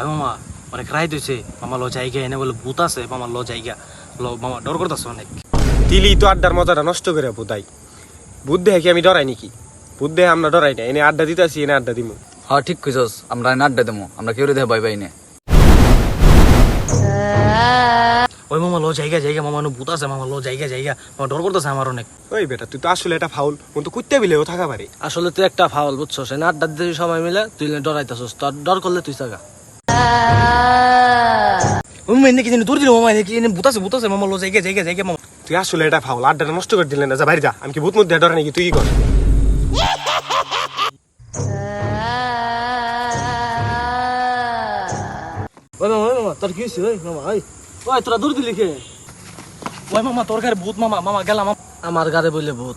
ওই মামা অনেক রাইত হয়েছে, মামা লো জায়গা এনে বলে ভূত আছে, মামা লো জায়গা লো, মামা ডর করতেছে অনেক। তিলি তো আড্ডার মজাটা নষ্ট করে বুধাই। ভূত দেখে কি আমি ডরাই নাকি? ভূত দেখে আমরা ডরাই না, এনে আড্ডা দিতে আসি, এনে আড্ডা দিমু। হ্যাঁ ঠিক কইছস, আমরা এনে আড্ডা দেবো, আমরা কেউ দেখে ভয় পাই না। ওই মামা লো জায়গা জায়গা, মামা ভূত আছে, মামা লো জায়গা জায়গা, মামা ডর করতেছে আমার অনেক। ওই বেটা তুই তো আসলে এটা ফাউল, তো কুত্তে বিলেও থাকা পারে। আসলে তুই একটা ফাউল বুঝছস, এনে আড্ডা দিতে সময় মিলে তুই ডরাইতেছস, তোর ডর করলে তুই থাকা। এনে কি জানি দূর দিল মামা, এনে কি ভূত আছে, ভূত আছে, মামা লো জায়গা জায়গা জায়গা মামা। তুই আসলে এটা ফাউল, আড্ডাটা নষ্ট করে দিলে না, যা বাইরে যা। আমি কি ভূত মধ্যে ডরে নাকি? তুই কি কর? ওই মামা তোর কি হয়েছে? ওই মামা ওই তোরা দূর দিলি কে? ওই মামা তোর গায়ে ভূত, মামা মামা গেলাম। আমার গাড়ি বললে ভূত।